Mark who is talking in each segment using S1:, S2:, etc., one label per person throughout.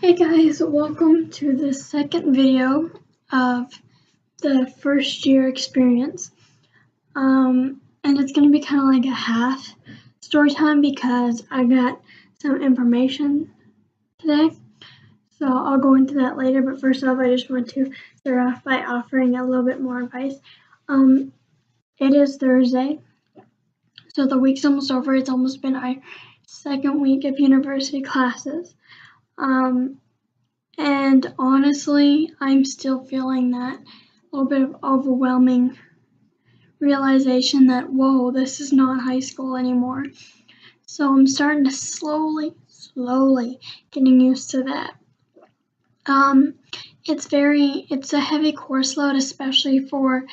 S1: Hey guys, welcome to the second video of the first year experience. And it's going to be kind of like a half story time because I got some information today. So I'll go into that later, but first off, I just want to start off by offering a little bit more advice. It is Thursday, so the week's almost over. It's almost been our second week of university classes. And honestly, I'm still feeling that little bit of overwhelming realization that, whoa, this is not high school anymore. So I'm starting to slowly getting used to that. It's a heavy course load, especially for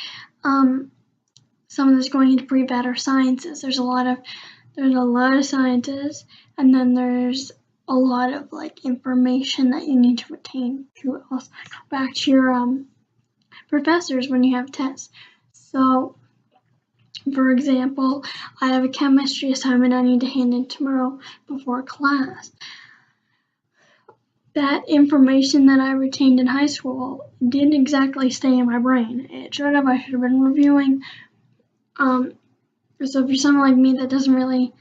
S1: someone that's going into pre-vet or sciences. There's a lot of sciences, and then there's a lot of information that you need to retain to also go back to your professors when you have tests. So, for example, I have a chemistry assignment I need to hand in tomorrow before class. That information that I retained in high school didn't exactly stay in my brain. I should have been reviewing. So if you're someone like me that doesn't really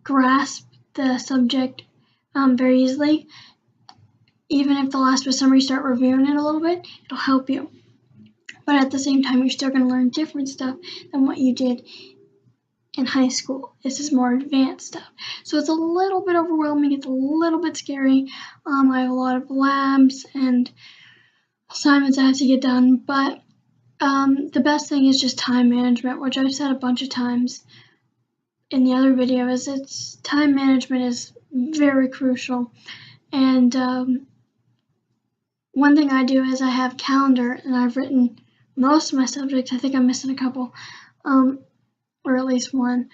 S1: grasp the subject very easily, even if the last was summer you start reviewing it a little bit, it'll help you. But at the same time, you're still going to learn different stuff than what you did in high school. This is more advanced stuff. So it's a little bit overwhelming. It's a little bit scary. I have a lot of labs and assignments I have to get done. But the best thing is just time management, which I've said a bunch of times in the other video, is time management is very crucial. And one thing I do is I have calendar, and I've written most of my subjects. I think I'm missing a couple, or at least one,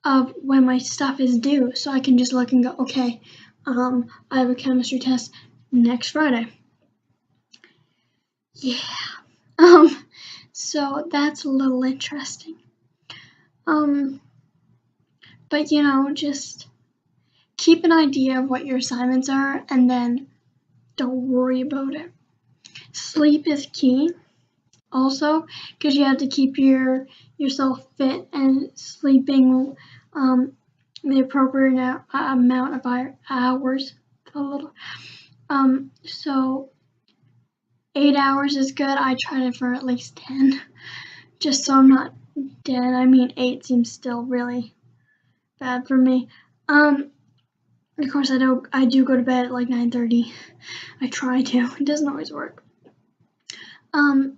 S1: of when my stuff is due, so I can just look and go, okay, I have a chemistry test next Friday. Yeah. So that's a little interesting. But just keep an idea of what your assignments are, and then don't worry about it. Sleep is key also, because you have to keep yourself fit and sleeping the appropriate amount of hours. So 8 hours is good. I try it for at least 10, just so I'm not dead. I mean, 8 seems still really bad for me. Of course, I do go to bed at like 9:30. I try to. It doesn't always work. I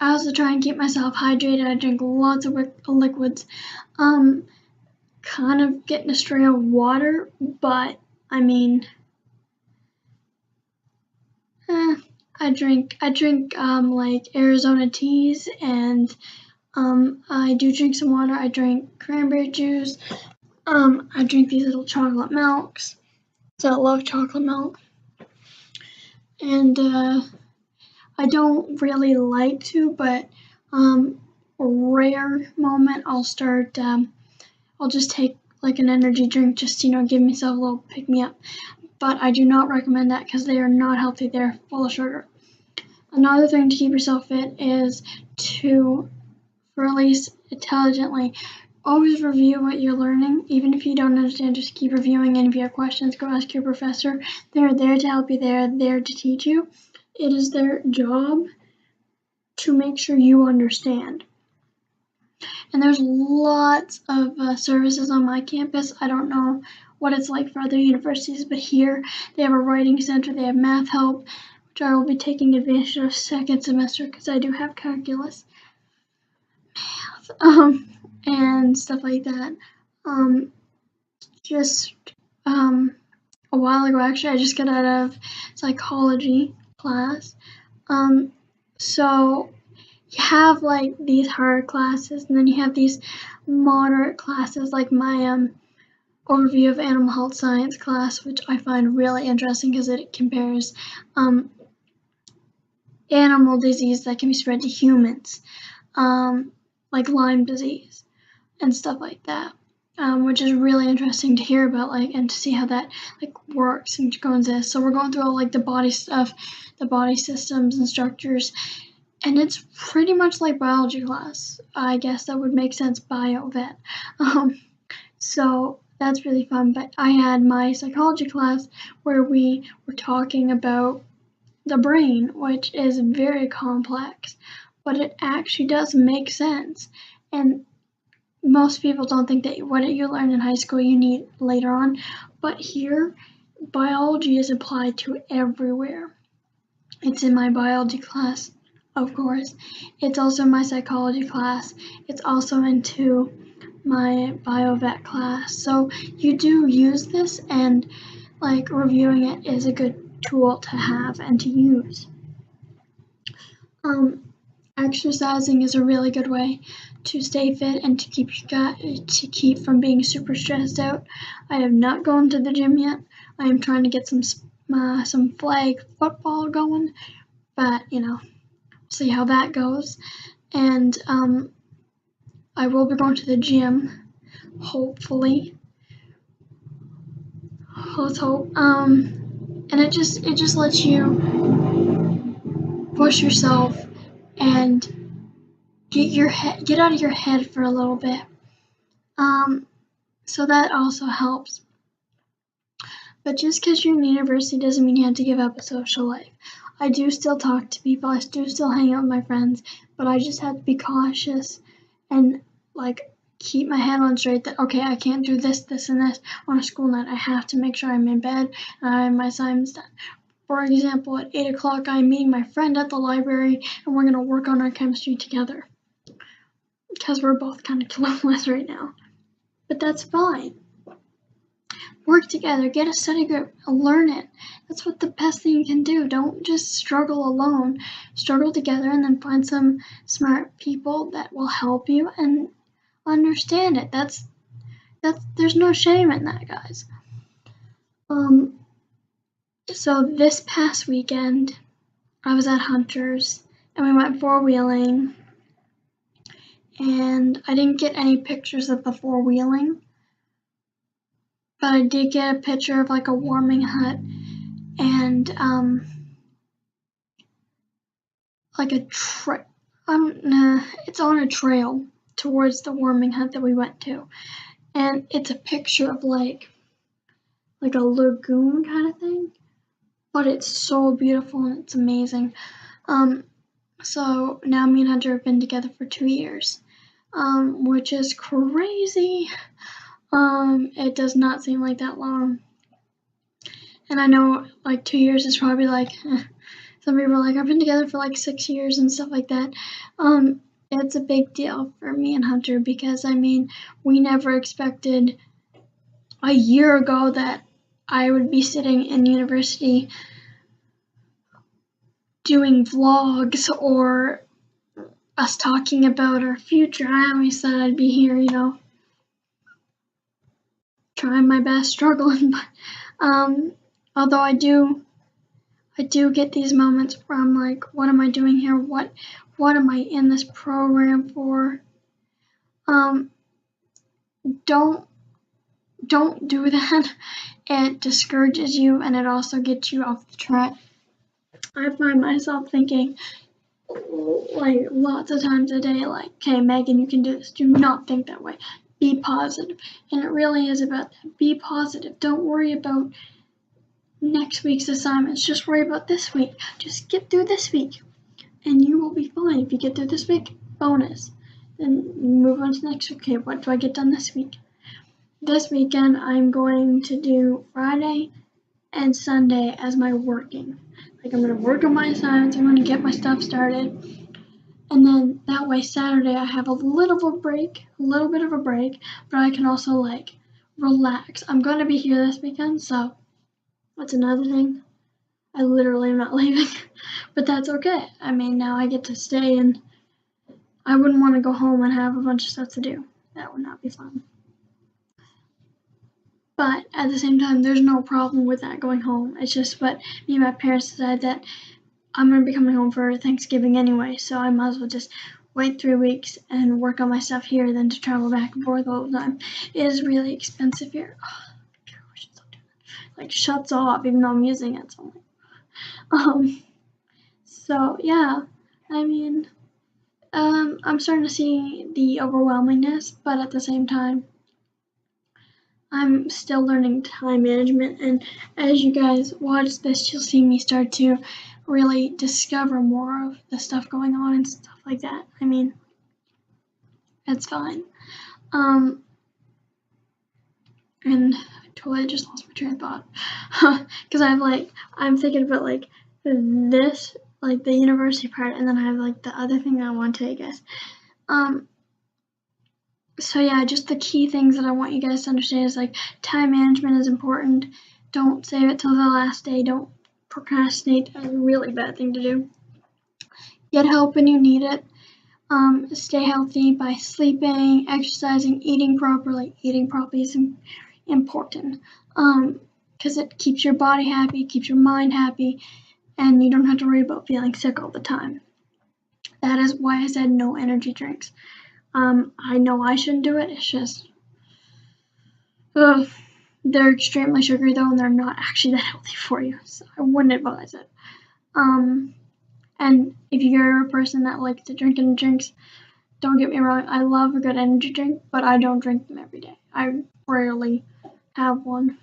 S1: also try and keep myself hydrated. I drink lots of liquids. Kind of getting astray on water, but I mean, I drink like Arizona teas, and I do drink some water. I drink cranberry juice. I drink these little chocolate milks. So I love chocolate milk. And I don't really like to, but a rare moment I'll just take like an energy drink just to give myself a little pick me up. But I do not recommend that because they are not healthy. They're full of sugar. Another thing to keep yourself fit is to release intelligently. Always review what you're learning. Even if you don't understand, just keep reviewing, and if you have questions, go ask your professor. They're there to help you. They're there to teach you. It is their job to make sure you understand. And there's lots of services on my campus. I don't know what it's like for other universities, but here they have a writing center, they have math help, which I will be taking advantage of second semester because I do have calculus, math, and stuff like that. A while ago, actually, I just got out of psychology class. So you have like these hard classes, and then you have these moderate classes, like my overview of animal health science class, which I find really interesting because it compares animal disease that can be spread to humans, like Lyme disease and stuff like that. which is really interesting to hear about, like, and to see how that like works and goes this. So we're going through all like the body stuff, the body systems and structures, and it's pretty much like biology class. I guess that would make sense, bio vet. So that's really fun. But I had my psychology class where we were talking about the brain, which is very complex, but it actually does make sense. And most people don't think that what you learn in high school you need later on, but here, biology is applied to everywhere. It's in my biology class, of course. It's also in my psychology class. It's also into my biovet class. So you do use this, and like reviewing it is a good tool to have and to use. Exercising is a really good way to stay fit and to keep from being super stressed out. I have not gone to the gym yet. I am trying to get some flag football going, but see how that goes. And I will be going to the gym, hopefully. Let's hope. And it just lets you push yourself and get out of your head for a little bit. So that also helps. But just because you're in university doesn't mean you have to give up a social life. I do still talk to people, I do still hang out with my friends, but I just have to be cautious and like keep my head on straight that, okay, I can't do this, this, and this on a school night. I have to make sure I'm in bed and I have my assignments done. For example, at 8 o'clock, I'm meeting my friend at the library and we're going to work on our chemistry together. Because we're both kind of clueless right now. But that's fine. Work together, get a study group, learn it. That's what the best thing you can do. Don't just struggle alone. Struggle together and then find some smart people that will help you and understand it. There's no shame in that, guys. So this past weekend, I was at Hunter's and we went four-wheeling, and I didn't get any pictures of the four-wheeling, but I did get a picture of like a warming hut and like it's on a trail towards the warming hut that we went to, and it's a picture of like a lagoon kind of thing, but it's so beautiful and it's amazing. So now me and Hunter have been together for 2 years, which is crazy. It does not seem like that long. And I know like 2 years is probably like, some people are like, I've been together for like 6 years and stuff like that. It's a big deal for me and Hunter because we never expected a year ago that I would be sitting in university doing vlogs or us talking about our future. I always thought I'd be here, trying my best, struggling. But although I do get these moments where I'm like, what am I doing here? What am I in this program for? Don't do that. It discourages you and it also gets you off the track. I find myself thinking like lots of times a day, like, okay, Megan, you can do this. Do not think that way. Be positive. And it really is about that. Be positive. Don't worry about next week's assignments. Just worry about this week. Just get through this week and you will be fine. If you get through this week, bonus. Then move on to next week. Okay, what do I get done this week? This weekend, I'm going to do Friday and Sunday as my working. Like, I'm going to work on my assignments, I'm going to get my stuff started, and then that way Saturday I have a little bit of a break, but I can also like relax. I'm going to be here this weekend, so that's another thing. I literally am not leaving, but that's okay. Now I get to stay, and I wouldn't want to go home and have a bunch of stuff to do. That would not be fun. But at the same time, there's no problem with that going home. It's just what me and my parents decided that I'm going to be coming home for Thanksgiving anyway, so I might as well just wait 3 weeks and work on my stuff here than to travel back and forth all the time. It is really expensive here. Like shuts off even though I'm using it. So yeah, I mean, I'm starting to see the overwhelmingness, but at the same time, I'm still learning time management. And as you guys watch this, you'll see me start to really discover more of the stuff going on and stuff like that. I mean, it's fine. And I totally just lost my train of thought. Because I'm thinking about like this, like the university part, and then I have like the other thing I want to, I guess. So yeah, just the key things that I want you guys to understand is like time management is important. Don't save it till the last day. Don't procrastinate. That's a really bad thing to do. Get help when you need it. Stay healthy by sleeping, exercising, eating properly. Eating properly is important because it keeps your body happy, keeps your mind happy, and you don't have to worry about feeling sick all the time. That is why I said no energy drinks. I know I shouldn't do it. It's just they're extremely sugary though, and they're not actually that healthy for you. So I wouldn't advise it. And if you're a person that likes to drink energy drinks, don't get me wrong, I love a good energy drink, but I don't drink them every day. I rarely have one.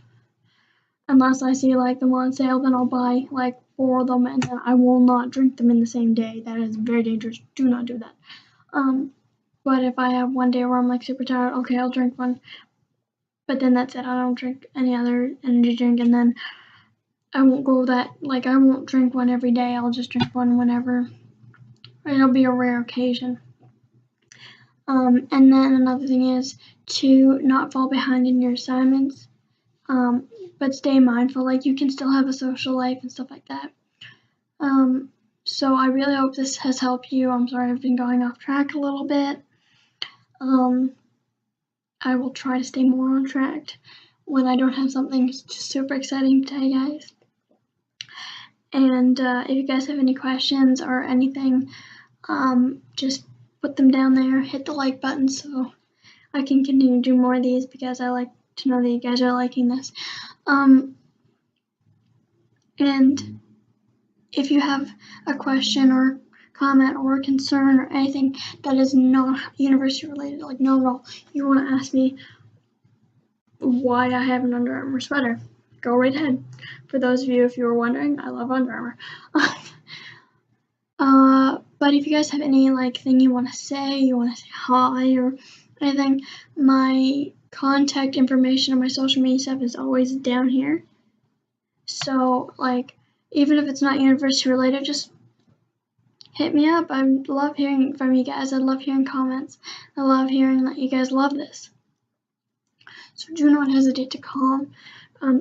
S1: Unless I see like them on sale, then I'll buy like 4 of them, and then I will not drink them in the same day. That is very dangerous. Do not do that. But if I have one day where I'm like super tired, okay, I'll drink one. But then that's it. I don't drink any other energy drink, and then I won't go that, like I won't drink one every day. I'll just drink one whenever. It'll be a rare occasion. And then another thing is to not fall behind in your assignments, but stay mindful. Like you can still have a social life and stuff like that. So I really hope this has helped you. I'm sorry I've been going off track a little bit. I will try to stay more on track when I don't have something super exciting to tell you guys. And if you guys have any questions or anything, just put them down there. Hit the like button so I can continue to do more of these because I like to know that you guys are liking this. And if you have a question or comment or concern or anything that is not university related, like no at all, you want to ask me why I have an Under Armour sweater, go right ahead. For those of you, if you were wondering, I love Under Armour. But if you guys have any like thing you want to say hi or anything, my contact information on my social media stuff is always down here. So like, even if it's not university related, just hit me up. I love hearing from you guys. I love hearing comments. I love hearing that you guys love this. So do not hesitate to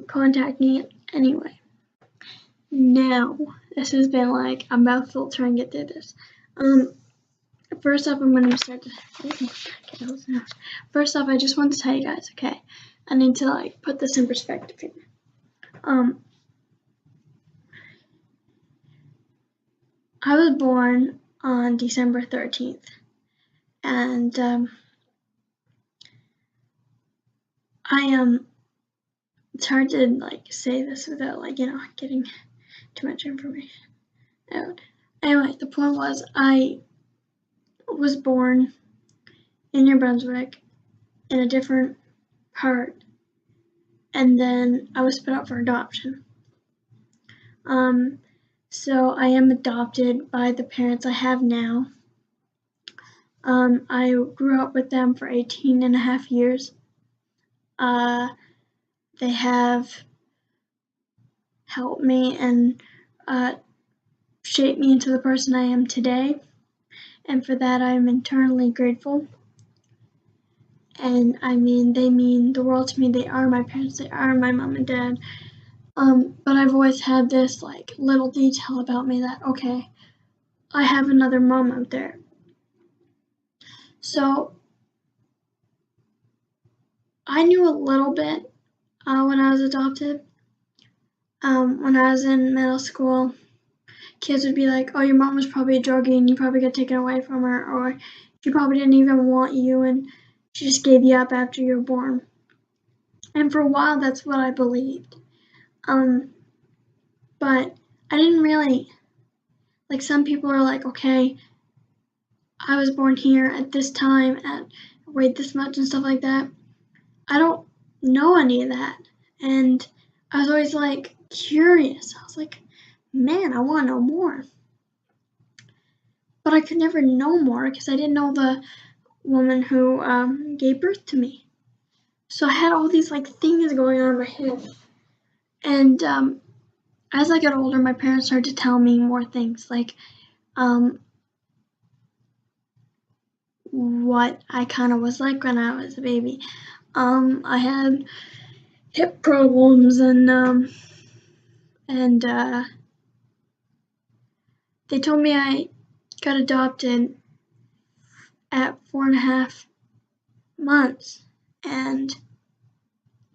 S1: contact me anyway. Now, this has been like a mouthful to try and get through this. First off, I'm going to start to... First off, I just want to tell you guys, okay, I need to like put this in perspective here. I was born on December 13th, and it's hard to like say this without like, getting too much information out. Anyway, the point was I was born in New Brunswick in a different part, and then I was put up for adoption. So I am adopted by the parents I have now. I grew up with them for 18 and a half years. They have helped me and shaped me into the person I am today, and for that I am eternally grateful. And I mean, they mean the world to me. They are my parents. They are my mom and dad. But I've always had this like little detail about me that, okay, I have another mom out there. So I knew a little bit when I was adopted. When I was in middle school, kids would be like, oh, your mom was probably a druggie and you probably got taken away from her, or she probably didn't even want you and she just gave you up after you were born. And for a while, that's what I believed. But I didn't really, like, some people are like, okay, I was born here at this time, at weighed this much and stuff like that. I don't know any of that. And I was always like curious. I was like, man, I want to know more. But I could never know more because I didn't know the woman who gave birth to me. So I had all these like things going on in my head. And as I got older, my parents started to tell me more things, like what I kind of was like when I was a baby. I had hip problems and they told me I got adopted at 4.5 months, and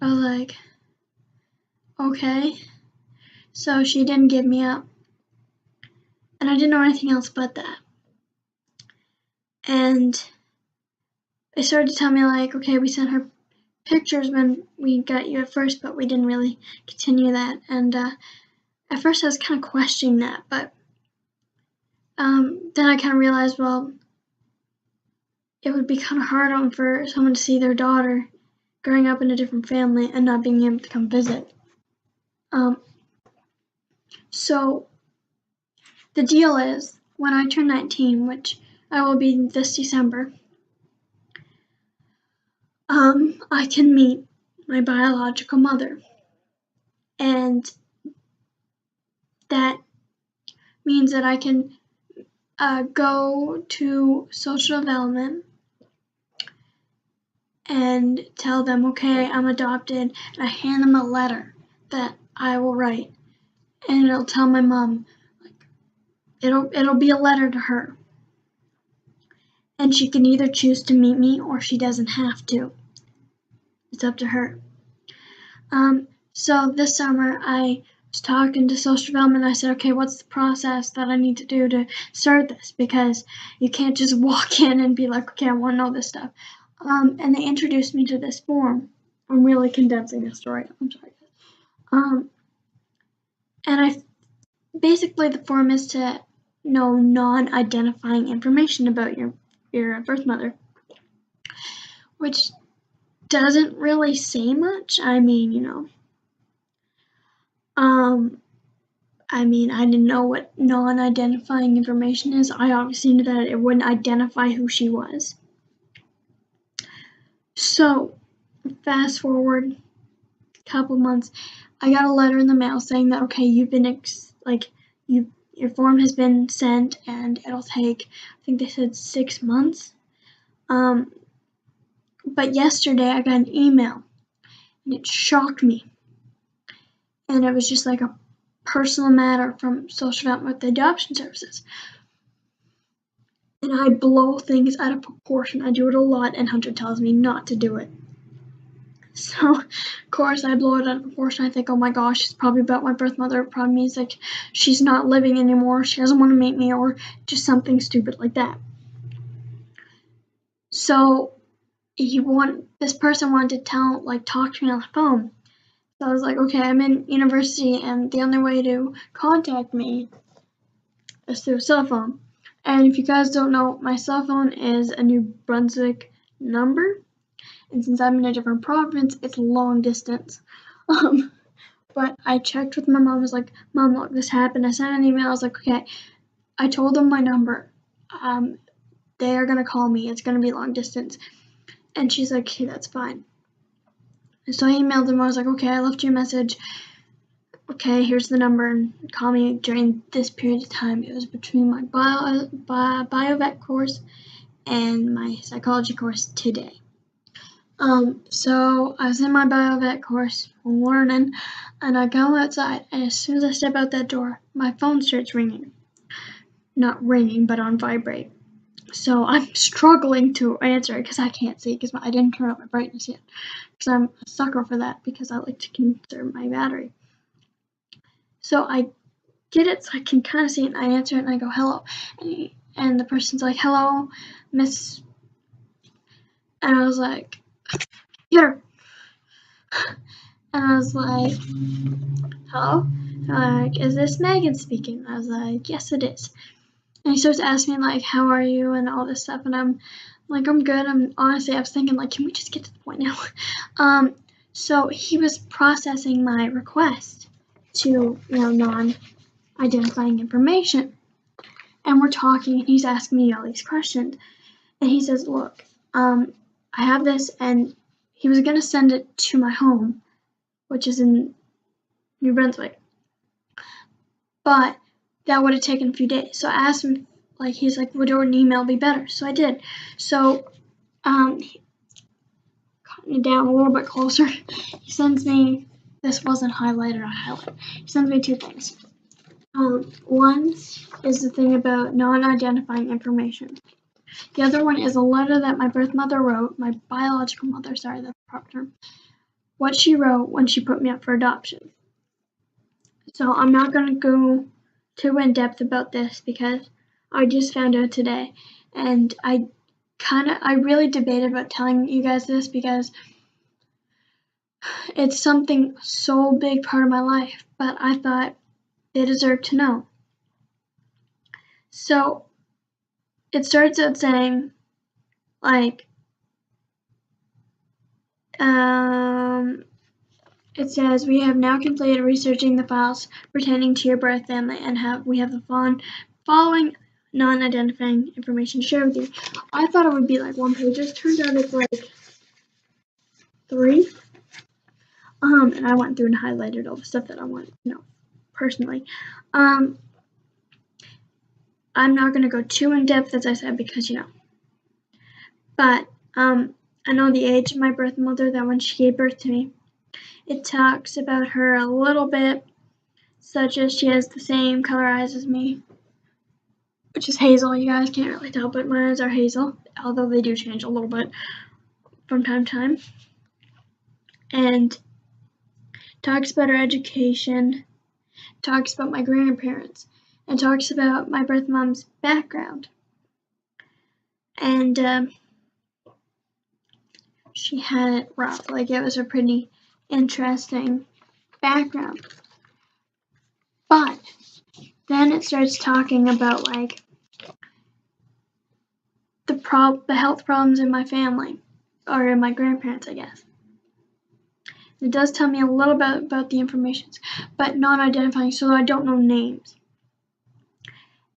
S1: I was like, okay. So she didn't give me up, and I didn't know anything else but that. And they started to tell me like, okay, we sent her pictures when we got you at first, but we didn't really continue that. And at first I was kind of questioning that, but then I kind of realized, well, it would be kind of hard for someone to see their daughter growing up in a different family and not being able to come visit. So the deal is, when I turn 19, which I will be this December, I can meet my biological mother. And that means that I can go to social development and tell them, okay, I'm adopted, and I hand them a letter that I will write, and it'll tell my mom, like, it'll be a letter to her, and she can either choose to meet me or she doesn't have to. It's up to her. So this summer I was talking to social development. I said, okay, what's the process that I need to do to start this? Because you can't just walk in and be like, okay, I want to know this stuff. And they introduced me to this form. I'm really condensing the story. I'm sorry. And basically the form is to know non-identifying information about your birth mother, which doesn't really say much. I mean, I didn't know what non-identifying information is. I obviously knew that it wouldn't identify who she was. So, fast forward a couple months, I got a letter in the mail saying that, okay, you've been, your form has been sent and it'll take, I think they said 6 months. But yesterday I got an email and it shocked me. And it was just like a personal matter from social development with the adoption services. And I blow things out of proportion. I do it a lot, and Hunter tells me not to do it. So, of course, I blow it out of proportion. I think, oh my gosh, it's probably about my birth mother. It probably means like she's not living anymore, she doesn't want to meet me, or just something stupid like that. So, this person wanted to talk to me on the phone. So I was like, okay, I'm in university, and the only way to contact me is through a cell phone. And if you guys don't know, my cell phone is a New Brunswick number, and since I'm in a different province, it's long distance. But I checked with my mom. I was like, Mom, look, this happened. I sent an email. I was like, okay. I told them my number. They are gonna call me. It's gonna be long distance. And she's like, okay, that's fine. So I emailed them. I was like, okay, I left you a message. Okay, here's the number, and call me during this period of time. It was between my biovet course and my psychology course today. So I was in my biovet course learning, and I go outside, and as soon as I step out that door, my phone starts ringing. Not ringing, but on vibrate. So I'm struggling to answer it because I can't see, because I didn't turn up my brightness yet. Because I'm a sucker for that, because I like to conserve my battery. So I get it, so I can kind of see it, and I answer it, and I go, hello, and the person's like, hello, Miss, and I was like, get her, and I was like, hello, like, is this Megan speaking? I was like, yes, it is. And he starts asking me, like, how are you, and all this stuff, and I'm like, I'm good. I was thinking, like, can we just get to the point now? So he was processing my request to, non-identifying information. And we're talking, and he's asking me all these questions. And he says, look, I have this, and he was going to send it to my home, which is in New Brunswick. But that would have taken a few days. So I asked him, like, he's like, would an email be better? So I did. So, cutting it down a little bit closer, he sends me, this wasn't highlighted, I highlighted. He sends me two things. One is the thing about non-identifying information. The other one is a letter that my birth mother wrote, my biological mother, sorry, that's the proper term, what she wrote when she put me up for adoption. So I'm not going to go too in depth about this because I just found out today, and I really debated about telling you guys this because it's something so big part of my life, but I thought they deserve to know. So it starts out saying, like, it says, we have now completed researching the files pertaining to your birth family and we have the following non-identifying information to share with you. I thought it would be like 1 page. It turns out it's like 3. And I went through and highlighted all the stuff that I want to know personally. I'm not going to go too in depth, as I said, because but I know the age of my birth mother, that when she gave birth to me. It talks about her a little bit, such as she has the same color eyes as me, which is hazel. You guys can't really tell, but my eyes are hazel, although they do change a little bit from time to time. And talks about her education, talks about my grandparents, and talks about my birth mom's background. And she had it rough. Like, it was a pretty interesting background. But then it starts talking about, like, the health problems in my family, or in my grandparents, I guess. It does tell me a little bit about the information, but not identifying, so I don't know names.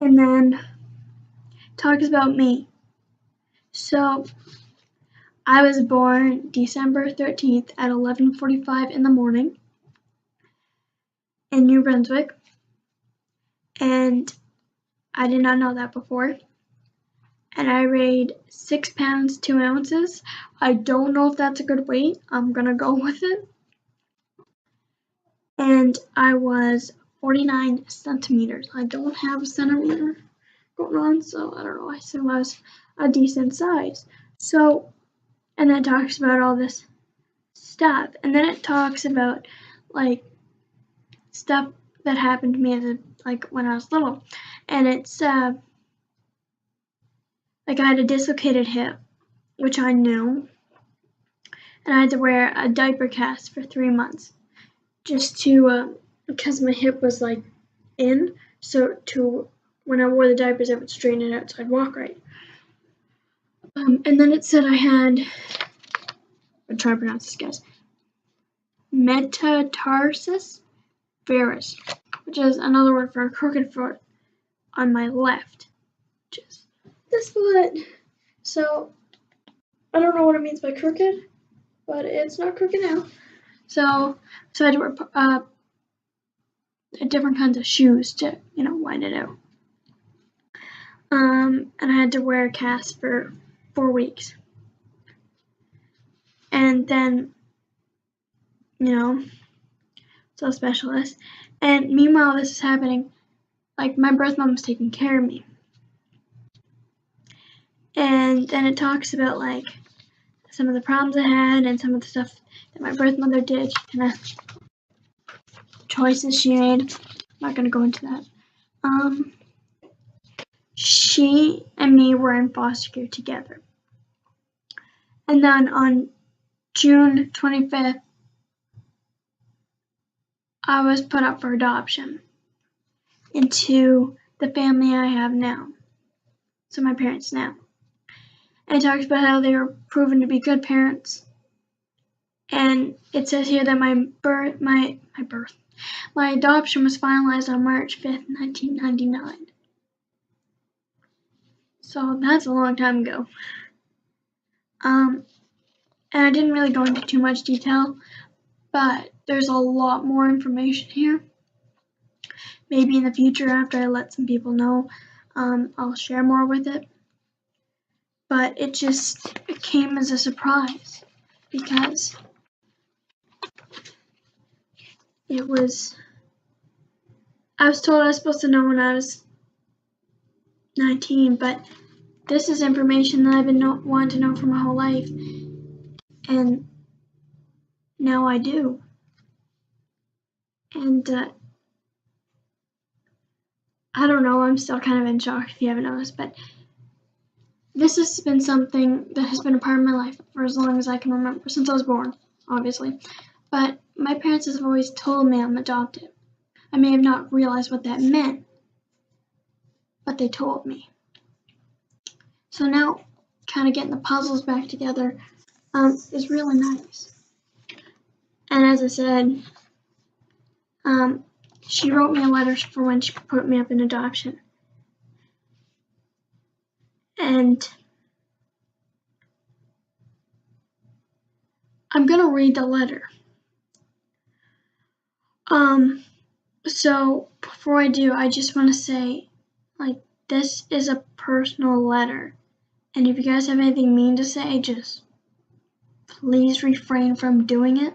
S1: And then talks about me. So I was born December 13th at 11:45 in the morning in New Brunswick, and I did not know that before. And I weighed 6 pounds 2 ounces. I don't know if that's a good weight. I'm gonna go with it. And I was 49 centimeters. I don't have a centimeter going on, so I don't know. I assume I was a decent size. So, and then it talks about all this stuff. And then it talks about, like, stuff that happened to me when I was little. And it's, like, I had a dislocated hip, which I knew. And I had to wear a diaper cast for 3 months. Just to, because my hip was, like, in, so when I wore the diapers, I would straighten it out so I'd walk right. And then it said I had, I'll try to pronounce this, guys, metatarsus varus, which is another word for a crooked foot on my left, which is this foot. So, I don't know what it means by crooked, but it's not crooked now. So I had to wear different kinds of shoes to, wind it out. And I had to wear a cast for 4 weeks. And then, so specialist. And meanwhile, this is happening, like, my birth mom was taking care of me. And then it talks about, like, some of the problems I had and some of the stuff that my birth mother did, kind of choices she made. not going to go into that. She and me were in foster care together. And then on June 25th, I was put up for adoption into the family I have now. So my parents now. And it talks about how they were proven to be good parents. And it says here that my adoption was finalized on March 5th, 1999. So that's a long time ago. And I didn't really go into too much detail, but there's a lot more information here. Maybe in the future, after I let some people know, I'll share more with it. But it came as a surprise because I was told I was supposed to know when I was 19, but this is information that I've been wanting to know for my whole life, and now I do. And I don't know, I'm still kind of in shock if you haven't noticed, but this has been something that has been a part of my life for as long as I can remember, since I was born, obviously. But my parents have always told me I'm adopted. I may have not realized what that meant, but they told me. So now, kind of getting the puzzles back together is really nice. And as I said, she wrote me a letter for when she put me up in adoption. And I'm gonna read the letter. So before I do, I just want to say, this is a personal letter. And if you guys have anything mean to say, just please refrain from doing it.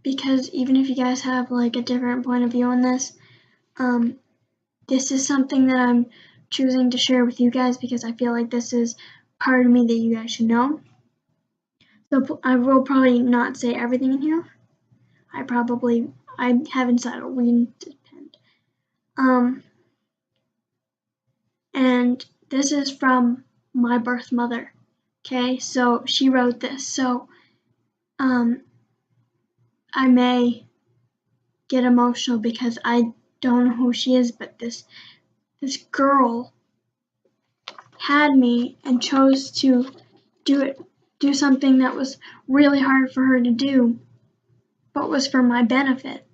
S1: Because even if you guys have a different point of view on this, this is something that I'm choosing to share with you guys because I feel like this is part of me that you guys should know. So I will probably not say everything in here. I have inside a reading pen. And this is from my birth mother. Okay, so she wrote this. So I may get emotional because I don't know who she is, but this girl had me and chose to do something that was really hard for her to do, but was for my benefit.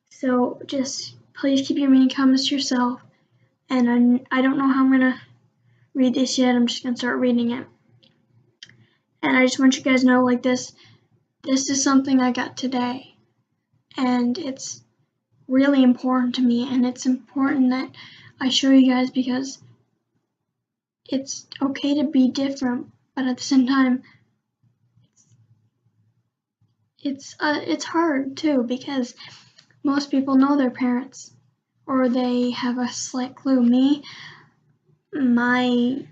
S1: So just please keep your mean comments to yourself. And I don't know how I'm gonna read this yet. I'm just gonna start reading it. And I just want you guys to know, this is something I got today, and it's really important to me, and it's important that I show you guys because it's okay to be different, but at the same time, it's hard too because most people know their parents, or they have a slight clue. Me, my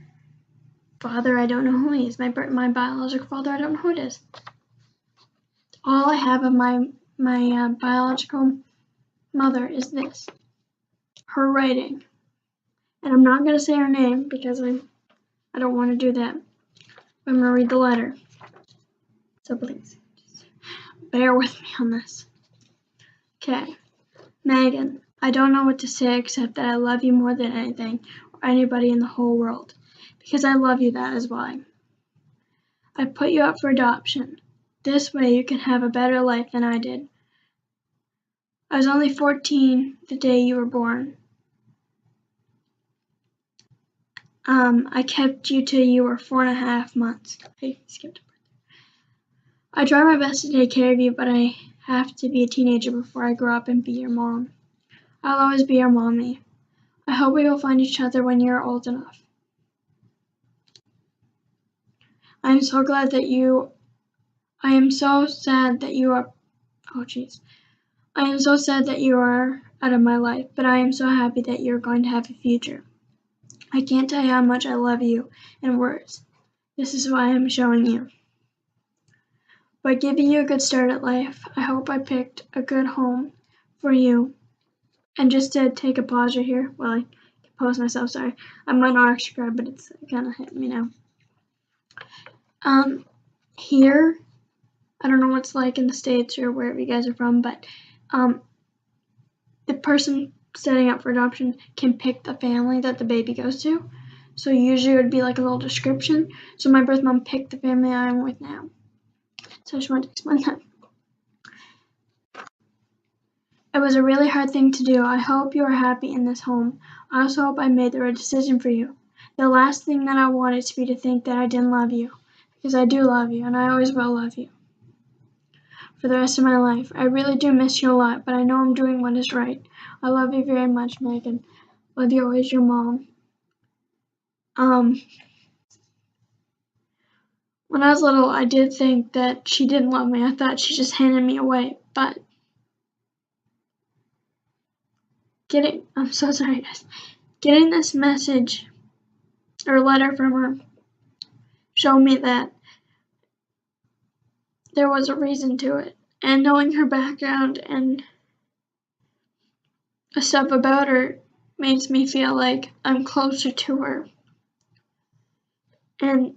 S1: father, I don't know who he is. My biological father, I don't know who it is. All I have of my biological mother is this, her writing. And I'm not going to say her name because I don't want to do that. I'm going to read the letter. So please, just bear with me on this. Okay. Megan, I don't know what to say except that I love you more than anything or anybody in the whole world. Because I love you, that is why. I put you up for adoption. This way you can have a better life than I did. I was only 14 the day you were born. I kept you till you were 4.5 months. I skipped a birthday. I try my best to take care of you, but I have to be a teenager before I grow up and be your mom. I'll always be your mommy. I hope we will find each other when you're old enough. I am so sad that you are, I am so sad that you are out of my life, but I am so happy that you're going to have a future. I can't tell you how much I love you in words. This is why I'm showing you. by giving you a good start at life. I hope I picked a good home for you. And just to take a pause right here, well, I compose myself, sorry. I might not actually cry, but it's kind of hitting me now. Here, I don't know what it's like in the States or wherever you guys are from, but the person setting up for adoption can pick the family that the baby goes to. So usually it would be like a little description. So my birth mom picked the family I'm with now. So I just wanted to explain that. It was a really hard thing to do. I hope you are happy in this home. I also hope I made the right decision for you. The last thing that I want is to be to think that I didn't love you, because I do love you and I always will love you for the rest of my life. I really do miss you a lot, but I know I'm doing what is right. I love you very much, Megan. Love you always, your mom. When I was little, I did think that she didn't love me. I thought she just handed me away, but I'm so sorry, guys. Getting this message or letter from her showed me that there was a reason to it. And knowing her background and stuff about her makes me feel like I'm closer to her. And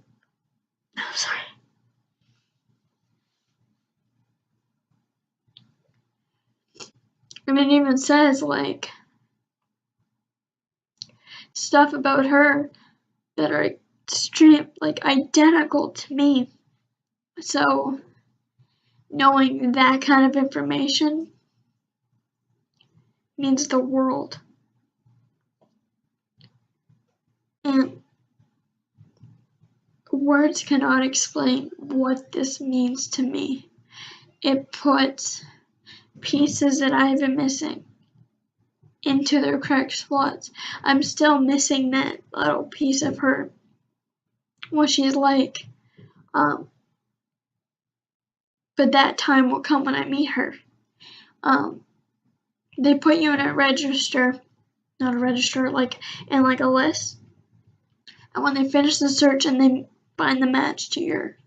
S1: I'm sorry. And it even says like stuff about her that are identical to me. So knowing that kind of information means the world. And words cannot explain what this means to me. It puts pieces that I've been missing into their correct slots. I'm still missing that little piece of her, what she's like. But that time will come when I meet her. They put you in a register, not a register, like in like a list. And when they finish the search and they find the match to your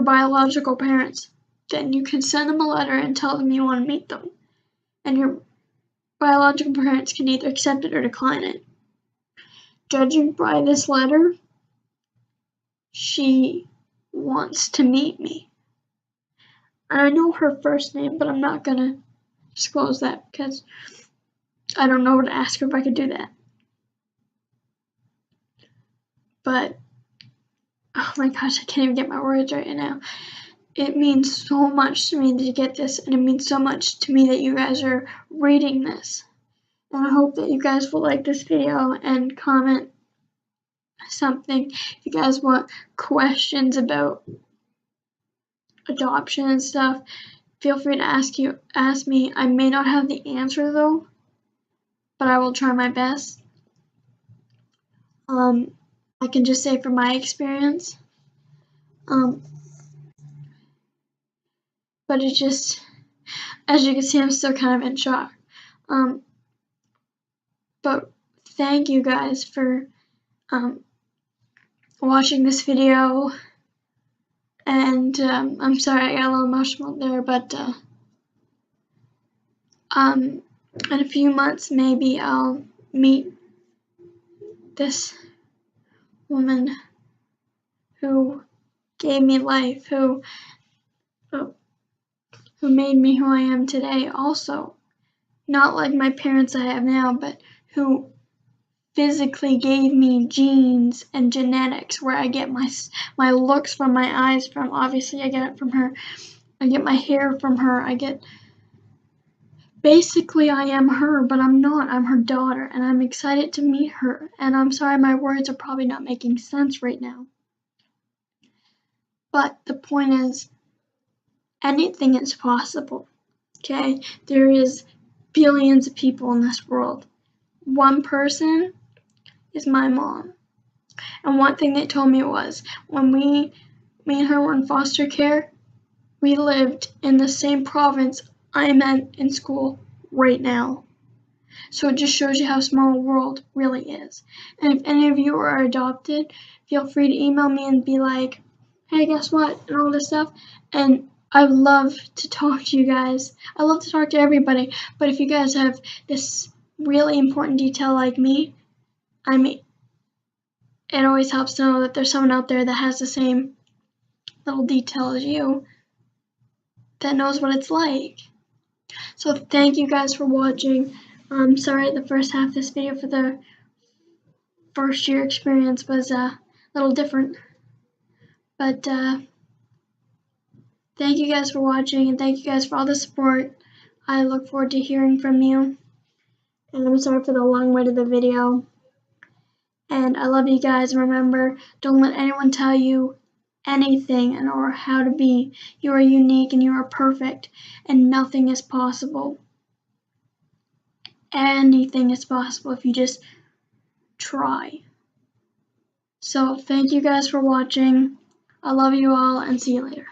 S1: biological parents, then you can send them a letter and tell them you want to meet them. And your biological parents can either accept it or decline it. Judging by this letter, she wants to meet me. I know her first name, but I'm not gonna disclose that because I don't know what to ask her if I could do that. But, oh my gosh, I can't even get my words right now. It means so much to me to get this, and it means so much to me that you guys are reading this. And I hope that you guys will like this video and comment something. If you guys want questions about adoption and stuff, feel free to ask me. I may not have the answer though, but I will try my best. I can just say from my experience, but it just, as you can see, I'm still kind of in shock. But thank you guys for watching this video, and I'm sorry I got a little emotional there, but in a few months maybe I'll meet this woman who gave me life, who made me who I am today also. Not like my parents I have now, but who physically gave me genes and genetics, where I get my looks from, my eyes from. Obviously I get it from her. I get my hair from her. Basically I am her, but I'm not. I'm her daughter, and I'm excited to meet her. And I'm sorry my words are probably not making sense right now. But the point is, anything is possible, okay? There is billions of people in this world. One person is my mom. And one thing they told me was, when me and her were in foster care, we lived in the same province I'm in school right now. So it just shows you how small the world really is. And if any of you are adopted, feel free to email me and be like, hey, guess what, and all this stuff. And I love to talk to you guys. I love to talk to everybody, but if you guys have this really important detail like me, I mean, it always helps to know that there's someone out there that has the same little detail as you that knows what it's like. So thank you guys for watching. Sorry the first half of this video for the first year experience was a little different, but thank you guys for watching, and thank you guys for all the support. I look forward to hearing from you, and I'm sorry for the long wait of the video, and I love you guys. Remember, don't let anyone tell you anything or how to be. You are unique and you are perfect, and nothing is possible. Anything is possible if you just try. So thank you guys for watching. I love you all, and see you later.